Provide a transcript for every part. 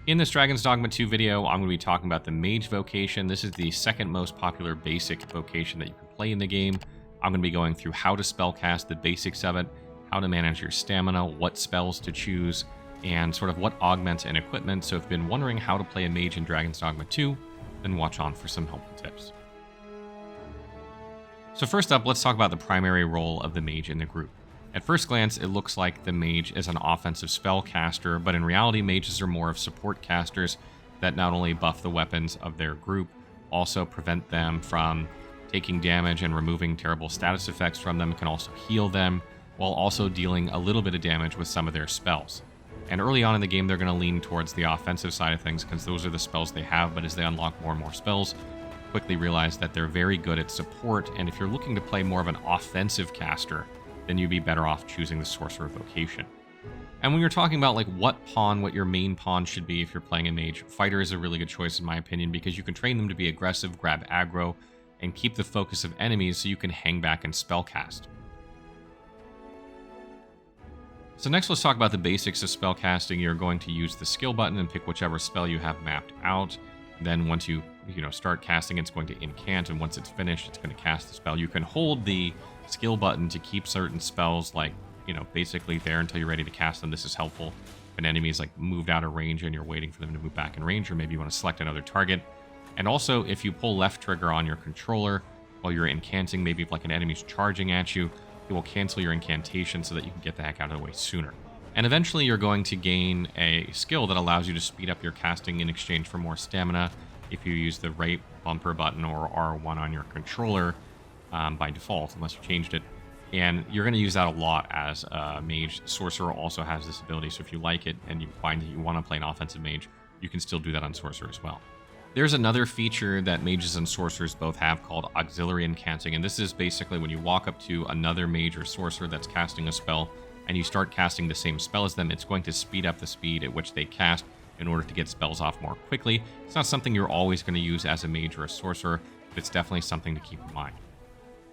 In this Dragon's Dogma 2 video, I'm going to be talking about the Mage Vocation. This is the second most popular basic vocation that you can play in the game. I'm going to be going through how to spellcast, the basics of it, how to manage your stamina, what spells to choose, and sort of what augments and equipment. So if you've been wondering how to play a mage in Dragon's Dogma 2, then watch on for some helpful tips. So first up, let's talk about the primary role of the mage in the group. At first glance, it looks like the mage is an offensive spellcaster, but in reality, mages are more of support casters that not only buff the weapons of their group, also prevent them from taking damage and removing terrible status effects from them, can also heal them, while also dealing a little bit of damage with some of their spells. And early on in the game, they're going to lean towards the offensive side of things because those are the spells they have, but as they unlock more and more spells, quickly realize that they're very good at support, and if you're looking to play more of an offensive caster, then you'd be better off choosing the Sorcerer Vocation. And when you're talking about like what your main pawn should be if you're playing a mage, Fighter is a really good choice in my opinion because you can train them to be aggressive, grab aggro, and keep the focus of enemies so you can hang back and spellcast. So next let's talk about the basics of spellcasting. You're going to use the skill button and pick whichever spell you have mapped out. Then once you start casting, it's going to incant, and once it's finished, it's going to cast the spell. You can hold the skill button to keep certain spells basically there until you're ready to cast them. This is helpful if an enemy is like moved out of range and you're waiting for them to move back in range, or maybe you want to select another target. And also, if you pull left trigger on your controller while you're incanting, maybe if like an enemy's charging at you, it will cancel your incantation so that you can get the heck out of the way sooner. And eventually you're going to gain a skill that allows you to speed up your casting in exchange for more stamina if you use the right bumper button or R1 on your controller by default, unless you changed it. And you're going to use that a lot as a mage. Sorcerer also has this ability, so if you like it and you find that you want to play an offensive mage, you can still do that on Sorcerer as well. There's another feature that mages and sorcerers both have called auxiliary incanting, and this is basically when you walk up to another mage or sorcerer that's casting a spell and you start casting the same spell as them, it's going to speed up the speed at which they cast in order to get spells off more quickly. It's not something you're always going to use as a mage or a sorcerer, but it's definitely something to keep in mind.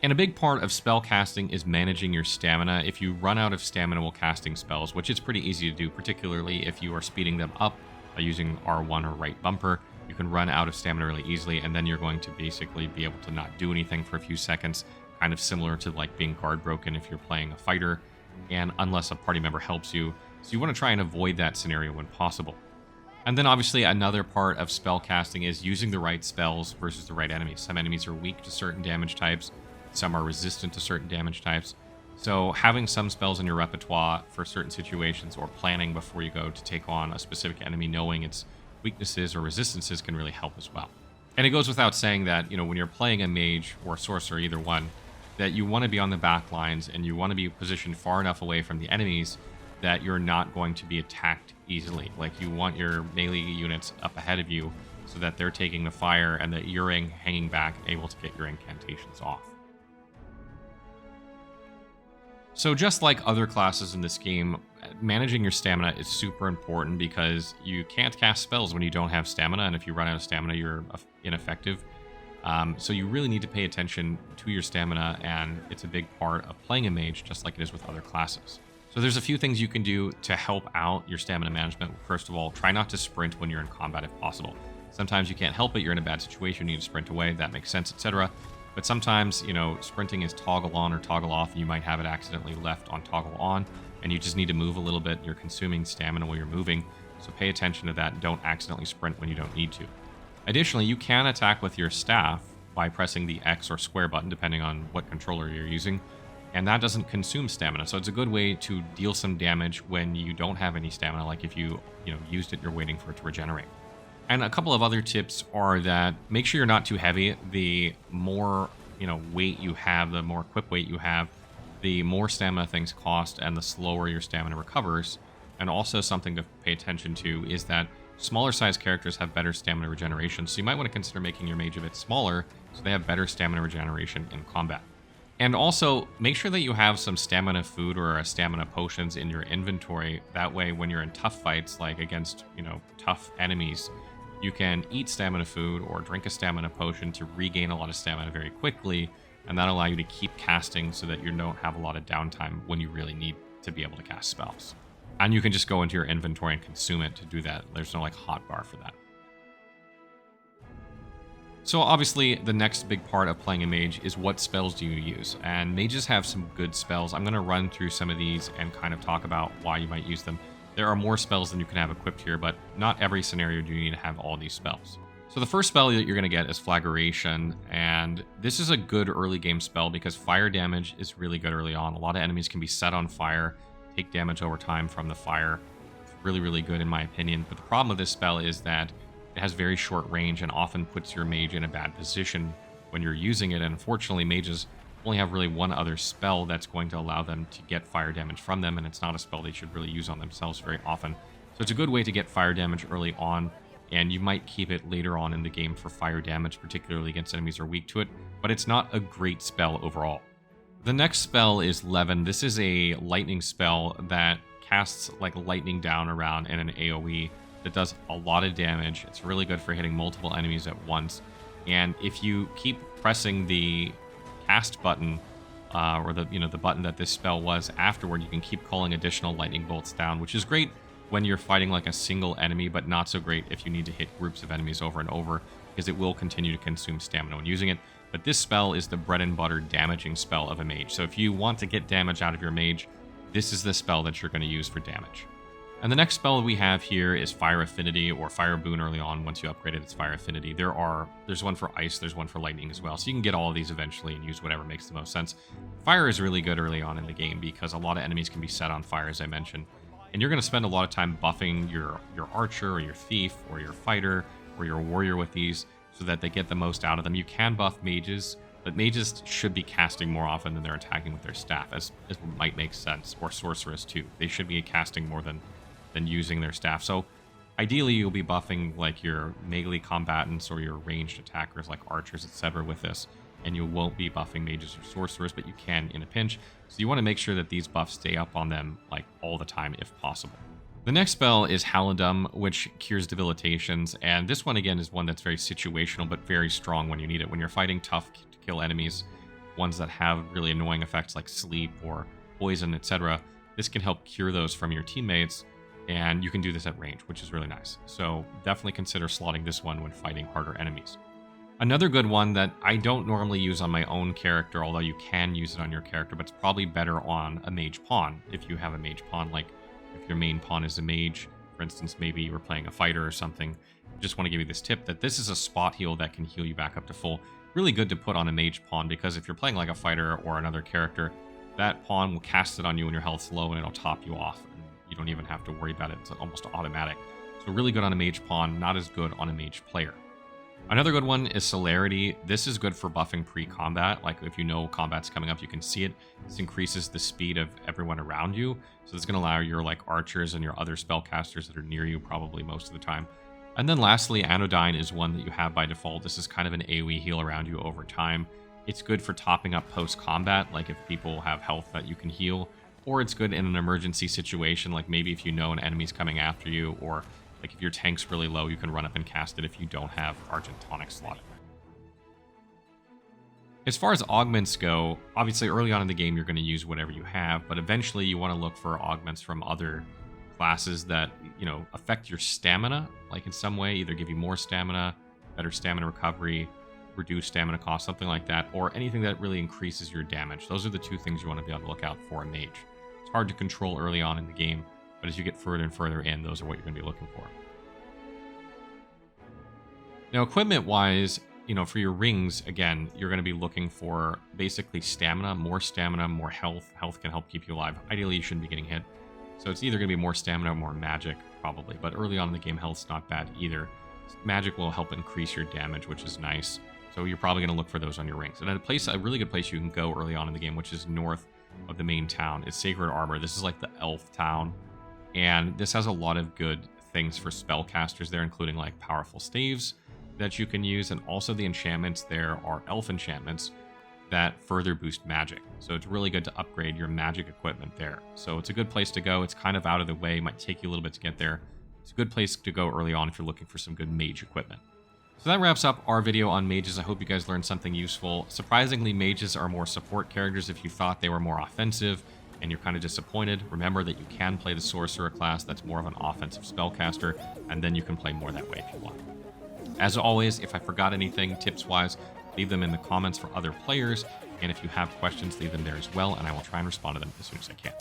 And a big part of spell casting is managing your stamina. If you run out of stamina while casting spells, which is pretty easy to do, particularly if you are speeding them up by using R1 or right bumper, you can run out of stamina really easily, and then you're going to basically be able to not do anything for a few seconds, kind of similar to like being guard broken if you're playing a fighter, and unless a party member helps you. So you want to try and avoid that scenario when possible. And then obviously another part of spell casting is using the right spells versus the right enemies. Some enemies are weak to certain damage types, some are resistant to certain damage types. So having some spells in your repertoire for certain situations or planning before you go to take on a specific enemy, knowing its weaknesses or resistances can really help as well. And it goes without saying that, when you're playing a mage or a sorcerer, either one, that you want to be on the back lines and you want to be positioned far enough away from the enemies that you're not going to be attacked easily. Like you want your melee units up ahead of you so that they're taking the fire and that you're hanging back, able to get your incantations off. So just like other classes in this game, managing your stamina is super important because you can't cast spells when you don't have stamina, and if you run out of stamina, you're ineffective. So you really need to pay attention to your stamina, and it's a big part of playing a mage, just like it is with other classes. So there's a few things you can do to help out your stamina management. First of all, try not to sprint when you're in combat if possible. Sometimes you can't help it, you're in a bad situation, you need to sprint away, that makes sense, etc. But sometimes, sprinting is toggle on or toggle off, and you might have it accidentally left on toggle on, and you just need to move a little bit. You're consuming stamina while you're moving, so pay attention to that. Don't accidentally sprint when you don't need to. Additionally, you can attack with your staff by pressing the X or square button, depending on what controller you're using, and that doesn't consume stamina. So it's a good way to deal some damage when you don't have any stamina, like if you used it, you're waiting for it to regenerate. And a couple of other tips are that make sure you're not too heavy. The more weight you have, the more equip weight you have, the more stamina things cost and the slower your stamina recovers. And also something to pay attention to is that smaller sized characters have better stamina regeneration, so you might want to consider making your mage a bit smaller so they have better stamina regeneration in combat. And also make sure that you have some stamina food or stamina potions in your inventory. That way when you're in tough fights, like against tough enemies, you can eat stamina food or drink a stamina potion to regain a lot of stamina very quickly, and that'll allow you to keep casting so that you don't have a lot of downtime when you really need to be able to cast spells. And you can just go into your inventory and consume it to do that. There's no like hotbar for that. So obviously the next big part of playing a mage is what spells do you use? And mages have some good spells. I'm going to run through some of these and kind of talk about why you might use them. There are more spells than you can have equipped here, but not every scenario do you need to have all these spells. So the first spell that you're going to get is Flagration, and this is a good early game spell because fire damage is really good early on. A lot of enemies can be set on fire, take damage over time from the fire. It's really, really good in my opinion. But the problem with this spell is that it has very short range and often puts your mage in a bad position when you're using it. And unfortunately, mages only have really one other spell that's going to allow them to get fire damage from them, and it's not a spell they should really use on themselves very often. So it's a good way to get fire damage early on, and you might keep it later on in the game for fire damage, particularly against enemies who are weak to it, but it's not a great spell overall. The next spell is Levin. This is a lightning spell that casts like lightning down around in an AoE that does a lot of damage. It's really good for hitting multiple enemies at once. And if you keep pressing the cast button, or the button that this spell was afterward, you can keep calling additional lightning bolts down, which is great when you're fighting like a single enemy, but not so great if you need to hit groups of enemies over and over, because it will continue to consume stamina when using it. But this spell is the bread and butter damaging spell of a mage. So if you want to get damage out of your mage, this is the spell that you're going to use for damage. And the next spell we have here is Fire Affinity, or Fire Boon early on. Once you upgrade it, it's Fire Affinity. There's one for ice, there's one for lightning as well. So you can get all of these eventually and use whatever makes the most sense. Fire is really good early on in the game because a lot of enemies can be set on fire, as I mentioned. And you're going to spend a lot of time buffing your archer or your thief or your fighter or your warrior with these so that they get the most out of them. You can buff mages, but mages should be casting more often than they're attacking with their staff, as might make sense, or sorceress too. They should be casting more than using their staff. So ideally you'll be buffing like your melee combatants or your ranged attackers like archers, etc. with this, and you won't be buffing mages or sorcerers, but you can in a pinch. So you want to make sure that these buffs stay up on them like all the time if possible. The next spell is Halidum, which cures debilitations, and this one again is one that's very situational but very strong when you need it. When you're fighting tough to kill enemies, ones that have really annoying effects like sleep or poison, etc., this can help cure those from your teammates. And you can do this at range, which is really nice. So definitely consider slotting this one when fighting harder enemies. Another good one that I don't normally use on my own character, although you can use it on your character, but it's probably better on a mage pawn if you have a mage pawn. Like if your main pawn is a mage, for instance, maybe you were playing a fighter or something. I just want to give you this tip that this is a spot heal that can heal you back up to full. Really good to put on a mage pawn, because if you're playing like a fighter or another character, that pawn will cast it on you when your health's low and it'll top you off. You don't even have to worry about it. It's almost automatic. So really good on a mage pawn, not as good on a mage player. Another good one is Celerity. This is good for buffing pre-combat. Like if you know combat's coming up, you can see it. This increases the speed of everyone around you. So it's going to allow your like archers and your other spellcasters that are near you probably most of the time. And then lastly, Anodyne is one that you have by default. This is kind of an AoE heal around you over time. It's good for topping up post-combat, like if people have health that you can heal. Or it's good in an emergency situation, like maybe if you know an enemy's coming after you, or like if your tank's really low, you can run up and cast it if you don't have Argent Tonic slotted. As far as augments go, obviously early on in the game you're going to use whatever you have, but eventually you want to look for augments from other classes that, affect your stamina, like in some way, either give you more stamina, better stamina recovery, reduce stamina cost, something like that, or anything that really increases your damage. Those are the two things you want to be able to look out for a mage. It's hard to control early on in the game, but as you get further and further in, those are what you're going to be looking for. Now, equipment-wise, for your rings, again, you're going to be looking for basically stamina, more health. Health can help keep you alive. Ideally, you shouldn't be getting hit. So it's either going to be more stamina or more magic, probably. But early on in the game, health's not bad either. Magic will help increase your damage, which is nice. So you're probably going to look for those on your rings. And a really good place you can go early on in the game, which is north of the main town, is Sacred Arbor. This is like the elf town, and this has a lot of good things for spellcasters there, including like powerful staves that you can use, and also the enchantments there are elf enchantments that further boost magic. So it's really good to upgrade your magic equipment there. So it's a good place to go. It's kind of out of the way, might take you a little bit to get there. It's a good place to go early on if you're looking for some good mage equipment. So that wraps up our video on mages. I hope you guys learned something useful. Surprisingly, mages are more support characters. If you thought they were more offensive, and you're kind of disappointed, remember that you can play the Sorcerer class that's more of an offensive spellcaster, and then you can play more that way if you want. As always, if I forgot anything tips-wise, leave them in the comments for other players, and if you have questions, leave them there as well, and I will try and respond to them as soon as I can.